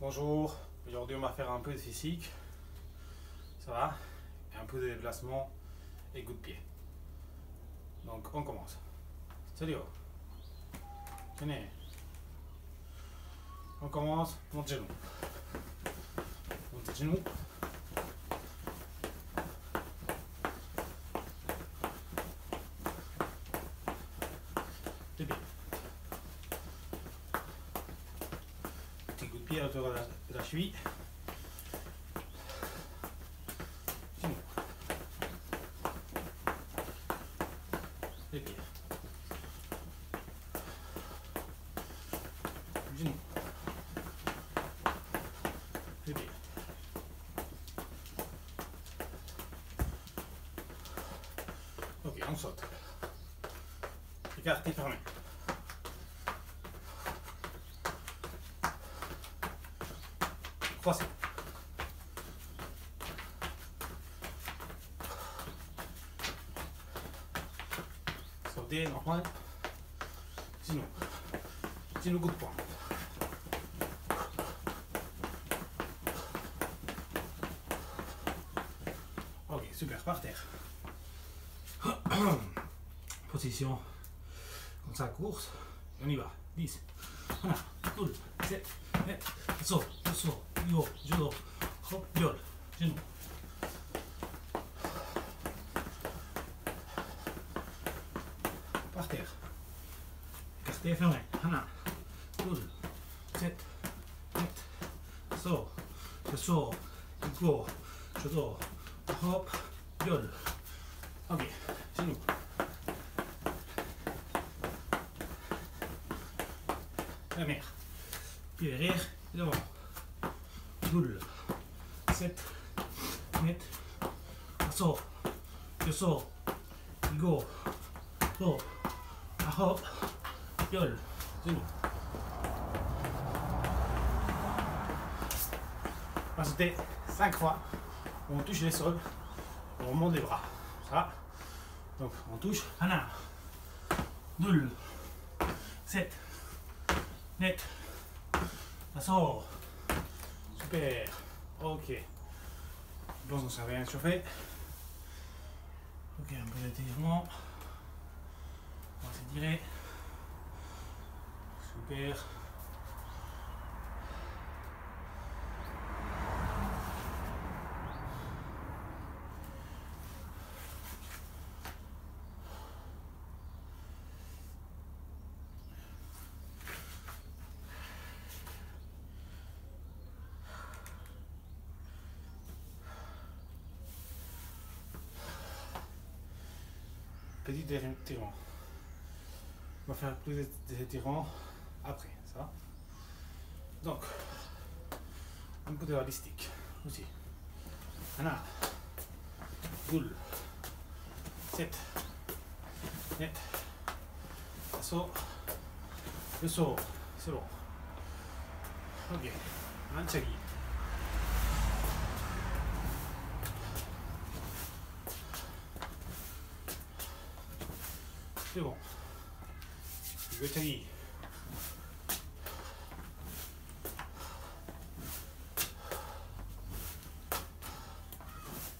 Bonjour, aujourd'hui on va faire un peu de physique, ça va, et un peu de déplacement et coup de pied. Donc on commence. Salut. Tenez. On commence, monte genou. Monte genou. Les pieds. Petit coup de pied autour de la cheville. Genou. Les pieds. Genou. Les pieds. Ok, on saute. Écarté, fermé. Croisé. Sauter, normal. Genou. Genou, coup de poing. Ok, super, par terre. Position comme ça, course. On y va. 10. 1, 2, 7, 8. Saut, yo, judo, hop, viol, genou. Par terre. Écarté, fermé. 1, 2, 7, 8. Saut, je sors, go, judo, hop, viol. Ok, genou. Fermé. Pied derrière, devant. Boule. 7, 8. Sors, je sors, go, go, hop, viol, genou. On va sauter 5 fois. On touche les sols. On remonte les bras. Ça. Donc on touche. 1, 2, 7, 8. Ça sort. Super. Ok. Je pense qu'on s'est bien chauffé. Ok, un peu d'étirement. On va s'étirer. Super. Petit étirement. On va faire plus d'étirements après, ça va. Donc, un peu de balistique aussi. 1, 2, 7, 8. Saut, le saut, c'est bon. Ok, manchagi. C'est bon. Gochagi.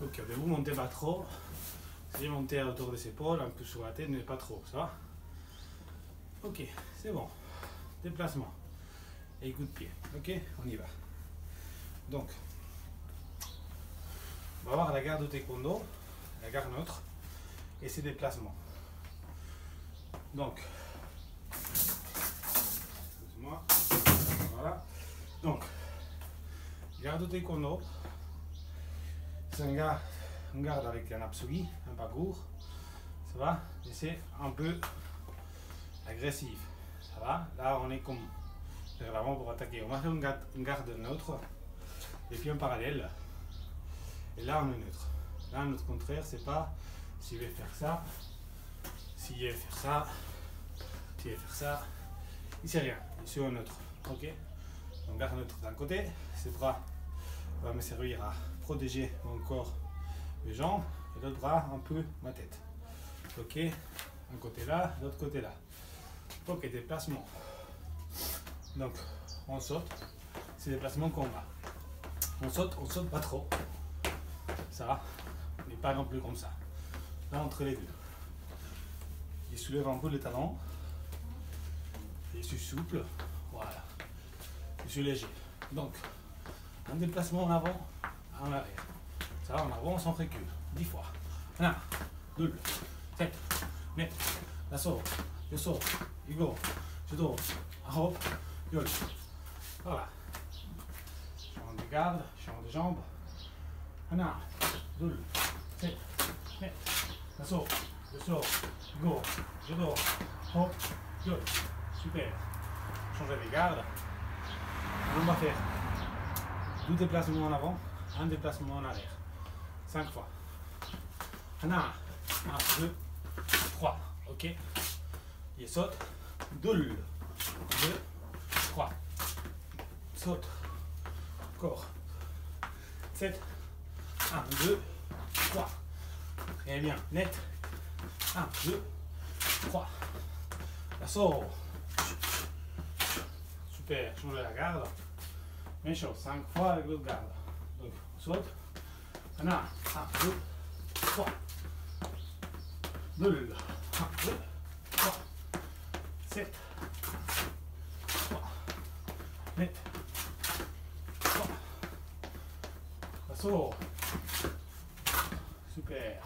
Ok, vous montez pas trop. Si vous montez autour des épaules, un peu sur la tête, mais pas trop, ça va. Ok, c'est bon. Déplacement. Et coup de pied. Ok, on y va. Donc, on va voir la garde de taekwondo, la garde neutre, et ses déplacements. Donc, excuse-moi, voilà. Donc, garde de taekwondo, c'est une garde avec un absugi, un parcours, ça va, et c'est un peu agressif, ça va. Là, on est comme vers l'avant pour attaquer. On va faire une garde neutre, et puis en parallèle, et là, on est neutre. Là, notre contraire, c'est pas si je vais faire ça, si je vais faire ça, si je vais faire ça, ici rien, ici on est neutre, ok. Donc garde neutre d'un côté, ces bras va me servir à protéger mon corps, mes jambes, et l'autre bras un peu ma tête, ok. Un côté là, l'autre côté là, ok. Déplacement. Donc on saute c'est des placements combat. On saute pas trop. Ça va, mais pas non plus comme ça. Là, entre les deux. Je soulève un peu le talon. Je suis souple. Voilà. Je suis léger. Donc, un déplacement en avant, en arrière. Ça va, en avant, on recule. 10 fois. 1, 2, 7, 8, la sors, je sors, je go, je dors, hop, je le. Voilà. Change de garde, change de jambe. 1, 2, 7, 8, la sors, je sors, je go, je dors, hop, je le. Super. Changer de garde. On va faire 2 déplacements en avant, un déplacement en arrière. 5 fois. 1, 2, 3. Ok. Je saute. 2, 3. Saute. Encore. 7. 1, 2, 3. Très bien. Net. 1, 2, 3. La sort. Super. Changer la garde. Même chose. 5 fois avec l'autre garde. Donc, on saute. 1, 2, 3. 2, 1, 2, 3, 7, 3, 8, 3. Ça sort. Super.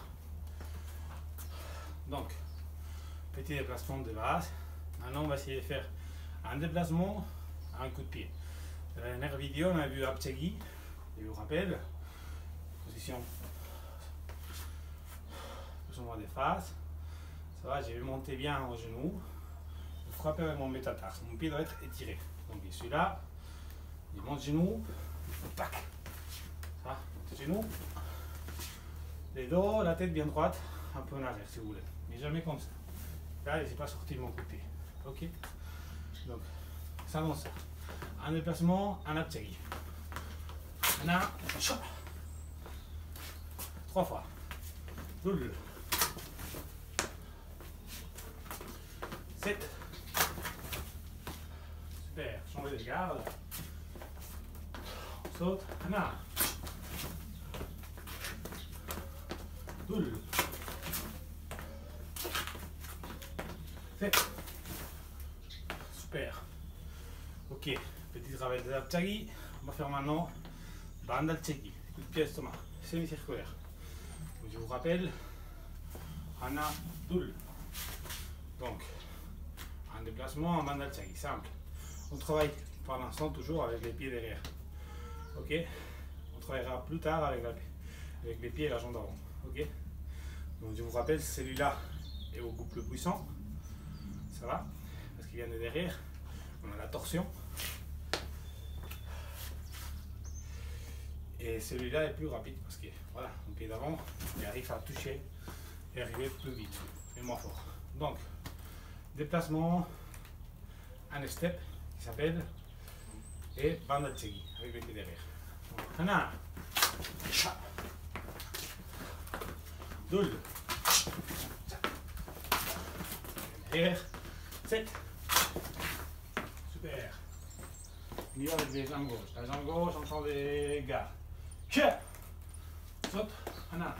Donc, petit déplacement de base. Maintenant, on va essayer de faire un déplacement, un coup de pied. Dans la dernière vidéo, on a vu Apchegi, je vous rappelle, position plus ou moins des faces. Ça va, je vais monter bien au genou, je frappe avec mon métatarse, mon pied doit être étiré. Donc je suis là, je monte genou, tac, ça va, monte genou, les dos, la tête bien droite, un peu en arrière si vous voulez, mais jamais comme ça. Là, je n'ai pas sorti mon coup de pied, ok. Donc, ça dans ça. Un déplacement, un aptegi. 1, 3 fois. 2, 7. Super. Changer de garde. On saute. 1, 2, 7. Super. Ok. Petit travail de l'aptegi. On va faire maintenant bande al-cheki. Coup de pied à l'estomac. Semi-circulaire. Je vous rappelle. 1, 2. Donc, un déplacement en bande al-cheki. Simple. On travaille pour l'instant toujours avec les pieds derrière. Ok. On travaillera plus tard avec les pieds et la jambe d'avant. Ok. Donc je vous rappelle, celui-là est beaucoup plus puissant. Ça va. Parce qu'il vient de derrière. On a la torsion. Et celui-là est plus rapide parce que voilà, mon pied d'avant, il arrive à toucher et arriver plus vite et moins fort. Donc, déplacement, un step qui s'appelle et bande al-cheki avec le pied derrière. Donc, 1, 2, derrière, 7. Super. On y va avec les jambes gauches. La jambe gauche, on prend des gardes. Saute. 1,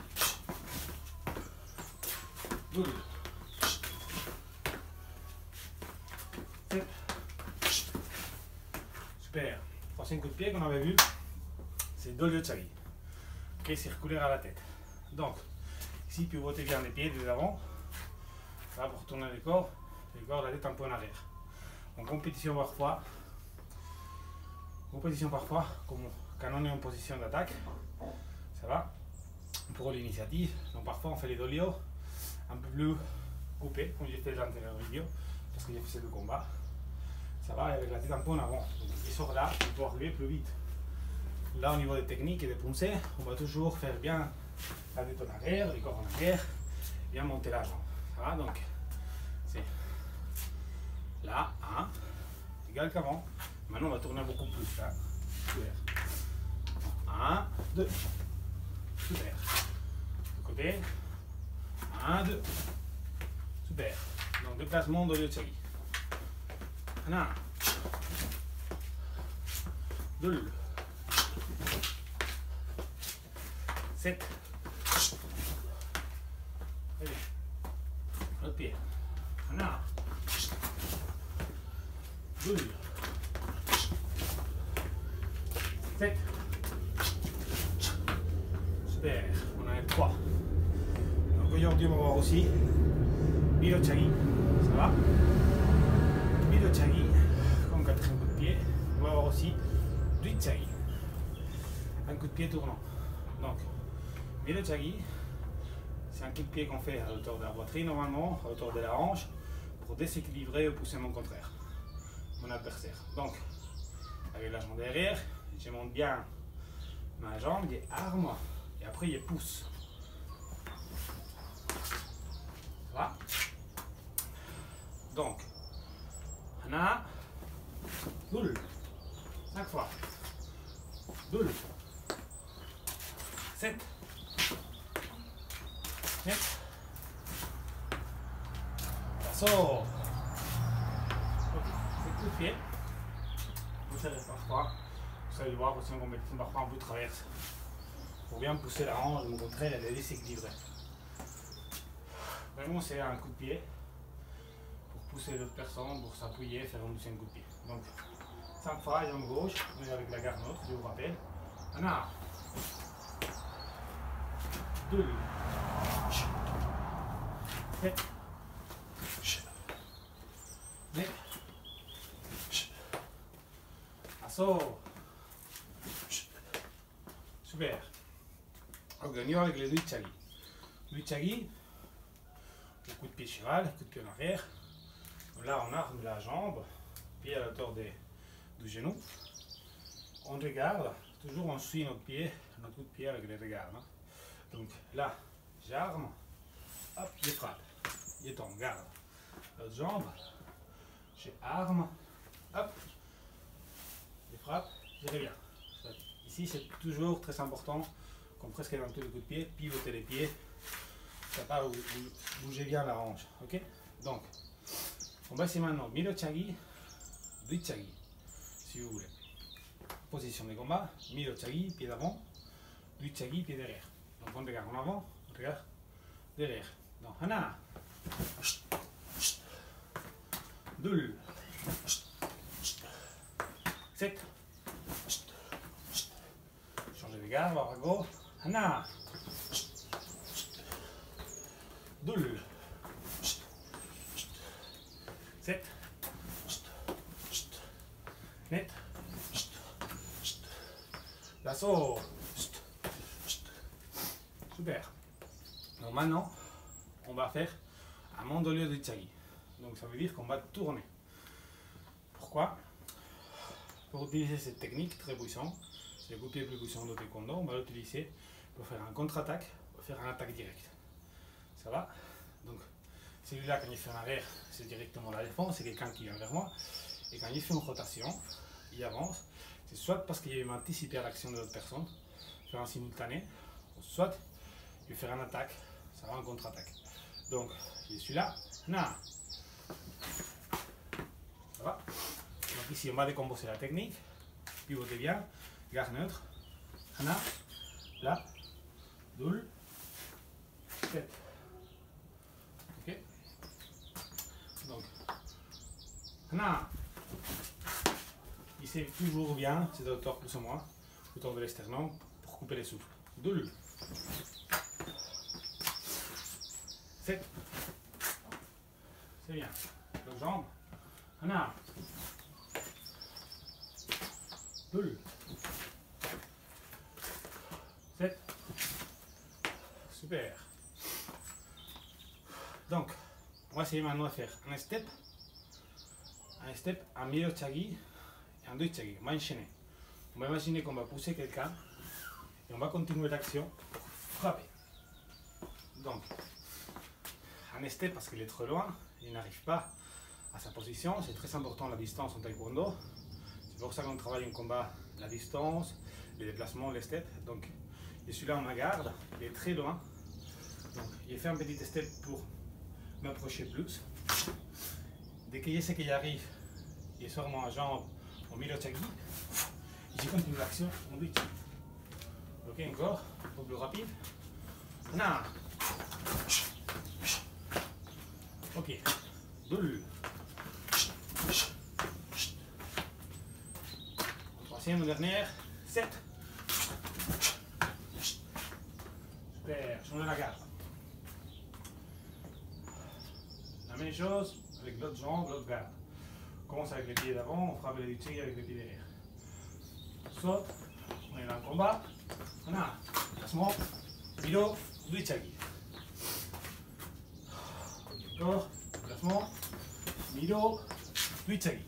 2, 7. Super. Troisième coup de pied qu'on avait vu, c'est Dolio Chagi. Ok, circulaire à la tête. Donc, ici, pivotez bien les pieds de l'avant. Là, pour tourner le corps, la tête un peu en arrière. En compétition parfois, comme quand on est en position d'attaque, ça va, pour l'initiative, donc parfois on fait les dolios un peu plus coupés, comme j'ai fait dans l'antérieure vidéo, parce que j'ai fait le combat, ça va, avec la tête un peu en avant, donc il sort là, il peut arriver plus vite. Là au niveau des techniques et des poussées, on va toujours faire bien la tête en arrière, le corps en arrière, bien monter la jambe, ça va, donc c'est là, 1, égal qu'avant. Maintenant, on va tourner beaucoup plus. Là. Super. 1, 2. Super. De côté. 1, 2. Super. Donc, déplacement de Dolio Chagi. 1, 2, 7. Très bien. L'autre pied. 1, 2, 7. Super. On en a 3. Donc aujourd'hui, on va voir aussi Milo Chagi. Ça va? Milo Chagi, comme 4e coup de pied. On va voir aussi du Chagi. Un coup de pied tournant. Donc, Milo Chagi, c'est un coup de pied qu'on fait à hauteur de la poitrine normalement, à hauteur de la hanche, pour déséquilibrer ou pousser mon contraire, mon adversaire. Donc, avec la jambe derrière, je monte bien ma jambe, je arme, et après je pousse. Ça va? Donc, 1, 2, 5 fois, 2, 7, 8, ça sort. C'est coup de pied. Vous savez parfois, vous savez le voir aussi en compétition, parfois un peu traverse. Pour bien pousser la hanche, de mon contraire, elle est déséquilibrée. Vraiment, c'est un coup de pied pour pousser l'autre personne, pour s'appuyer, faire un deuxième coup de pied. Donc, 5 fois, jambe gauche, on est avec la garde neutre, je vous rappelle. 1, 2, 7, 8, assaut. Super. Ok, on y va avec les deux Chagi. Le Chagi, le coup de pied cheval, le coup de pied en arrière. Là, on arme la jambe, pied à la hauteur du genou. On regarde, toujours on suit notre coup de pied avec les regards. Hein. Donc là, j'arme, hop, je frappe, je tombe, garde. L'autre jambe, j'arme, hop, je frappe, je reviens. Ici, c'est toujours très important, comme presque dans tous les coups de pied, pivoter les pieds, ça pas bouger bien la hanche. Ok? Donc, on va essayer maintenant Milo Chagi, du Chagi, si vous voulez. Position de combat, Milo Chagi, pied d'avant, du Chagi, pied derrière. Donc on regarde en avant, on regarde derrière. Donc 1, 2, 7, changer de regard, voir à gauche. 1, 2, 7, 8, l'assaut. Super. Donc maintenant, on va faire un mandolio de Chagi. Donc ça veut dire qu'on va tourner. Pourquoi? Pour utiliser cette technique très puissante, c'est le coup de pied plus puissant de taekwondo, on va l'utiliser pour faire un contre-attaque, pour faire une attaque directe. Ça va? Donc celui-là, quand il fait en arrière, c'est directement la défense, c'est quelqu'un qui vient vers moi. Et quand il fait une rotation, il avance, c'est soit parce qu'il va anticiper l'action de l'autre personne, faire un simultané, soit il va faire une attaque, ça va en contre-attaque. Donc, je suis là, ça va? Donc ici, on va décomposer la technique, pivotez bien, garde neutre, là, 2, 7. Ok? Donc, il sait toujours bien, c'est hauteur plus ou moins, autour de l'esternum, pour couper les souffles. 2, 7. C'est bien. L'autre jambe. 1, 2, 7. Super. Donc, on va essayer maintenant de faire un step, un Milo Chagi et un 2 Chagi. On va enchaîner. On va imaginer qu'on va pousser quelqu'un et on va continuer l'action pour frapper. Donc, un step parce qu'il est trop loin, il n'arrive pas à sa position. C'est très important la distance en taekwondo. C'est pour ça qu'on travaille en combat la distance, les déplacements, les steps. Donc, je suis là en garde, il est très loin. Donc, j'ai fait un petit step pour m'approcher plus. Dès que je sais qu'il arrive, je sors ma jambe au Milo Chagi, Je continue l'action, on dit. Ok, encore, un peu plus rapide. Non. Ok, boule. Troisième ou dernière, 7. Super, changez la garde. La même chose avec l'autre jambe, l'autre garde. On commence avec les pieds d'avant, on frappe les utils avec les pieds derrière. Saute, on est dans le combat. Voilà, placement, Milo, Duichagi. D'accord, placement, Milo, Duichagi.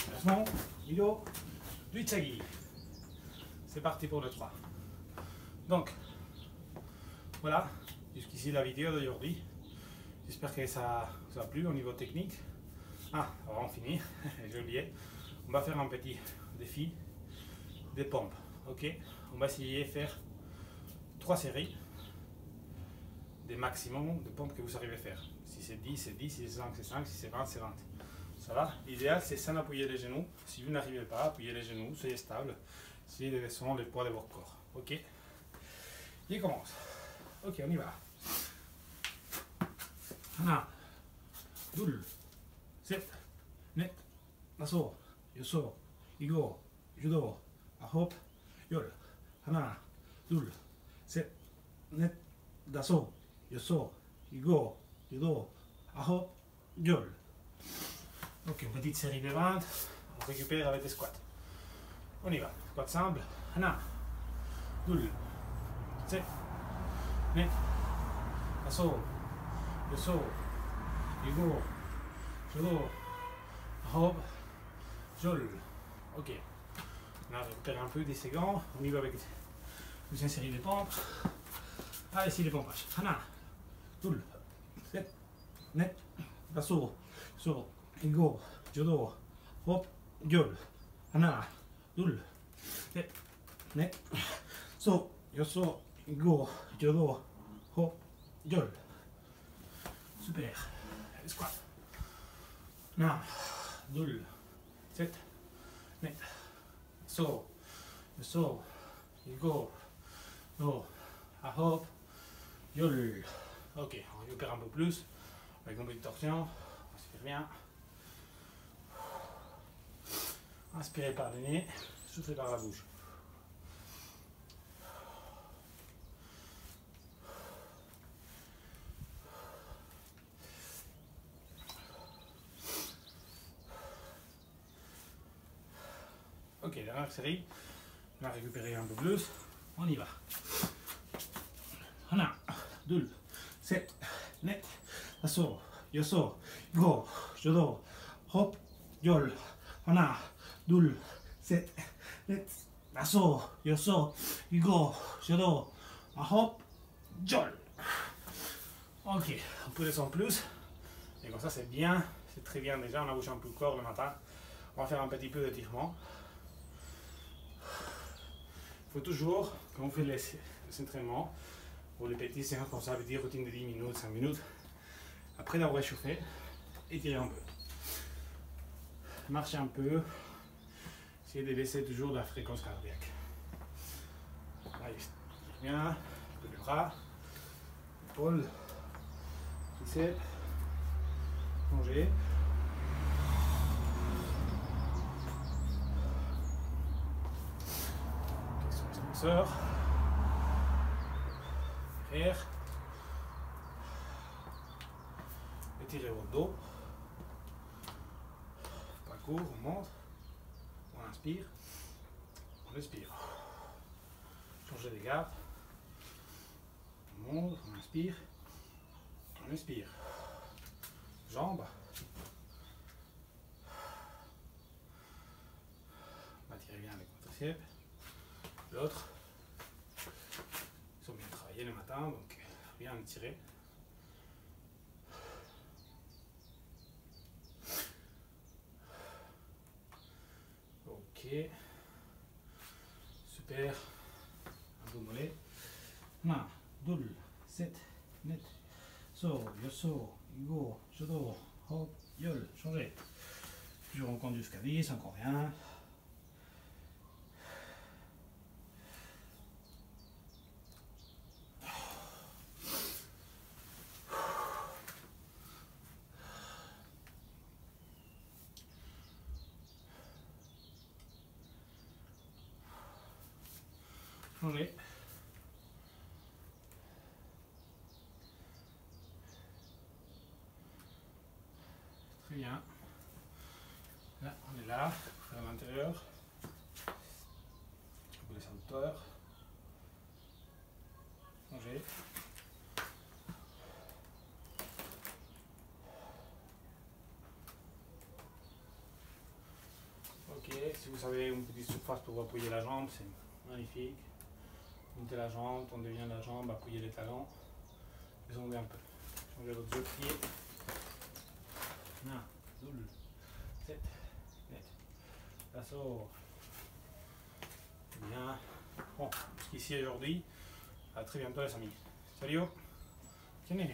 Placement, Milo, Duichagi. C'est parti pour le 3. Donc, voilà, jusqu'ici la vidéo d'aujourd'hui. J'espère que ça vous a plu au niveau technique. Ah, avant de finir, j'ai oublié, on va faire un petit défi des pompes. Ok, on va essayer de faire 3 séries des maximums de pompes que vous arrivez à faire. Si c'est 10, c'est 10, si c'est 5, c'est 5, si c'est 20, c'est 20. Ça va? L'idéal, c'est sans appuyer les genoux. Si vous n'arrivez pas, appuyez les genoux, soyez stable. Essayez de descendre le poids de votre corps. Ok? Et commence. Ok, on y va. 1, 2, 7, net, naso, yoso, igo, judo, ahop, 열, 1, 2, 7, net, naso, yoso, igo, judo, ahop, 열. Ok, une petite série de 20, on récupère avec des squats. On y va, squat simple, 1, 2, 7, net, naso, yoso, igo, judo, ahop, 열. Ok, on a récupéré un peu des séquences, on y va avec une série de pompes. Allez, ici les pompages. 1, 2, 7, net, naso, yoso, igo, judo, hop, 열. 1, 2, 7, net, so, yoso, igo, judo, hop, 열. Super. Allez, squat. 1, 2, 7, net, so, yoso, igo, judo, hop, 열. Ok, on récupère un peu plus avec une petite torsion. On respire bien. Inspirez par le nez, soufflez par la bouche. Ok, dernière série. On va récupérer un peu plus. On y va. 1, 2, 7, net, naso, yoso, igo, judo, hop, 열. 1, 2, 7, net, naso, yoso, igo, judo, hop, 열. Ok, un peu descendre plus. Et comme ça, c'est bien. C'est très bien déjà. On a bougé un peu le corps le matin. On va faire un petit peu d'étirement. Il faut toujours, quand on fait les entraînements, ou les petits séances comme ça, des routines de 10 minutes, 5 minutes, après d'avoir échauffé, étirer un peu. Marcher un peu, essayez de baisser toujours la fréquence cardiaque. Allez, bien, un peu les bras, épaules, biceps, plongée. Extenseur. Derrière. Étirez votre dos. Pas court, on monte. On inspire. On expire. Changez de garde. On monte, on inspire. On expire. Jambes. On va tirer bien les quadriceps. L'autre. Ils sont bien travaillés le matin, donc bien étirés. Ok. Super. Un peu mollet. 1, 2, 7, net, so, yoso, igo, judo, hop, 열. Changez. Toujours on compte jusqu'à 10, encore rien. Changer. Très bien. Là, on est là, à l'intérieur. Vous laissez en hauteur. Changer. Ok, si vous avez une petite surface pour appuyer la jambe, c'est magnifique. Montez la jambe, tendez bien la jambe, appuyez les talons. Descendez un peu. Changez votre jeu de pied. 1, 2, 7, 8. Passo. Bien. Bon, jusqu'ici aujourd'hui. À très bientôt les amis. Salut. Tiens.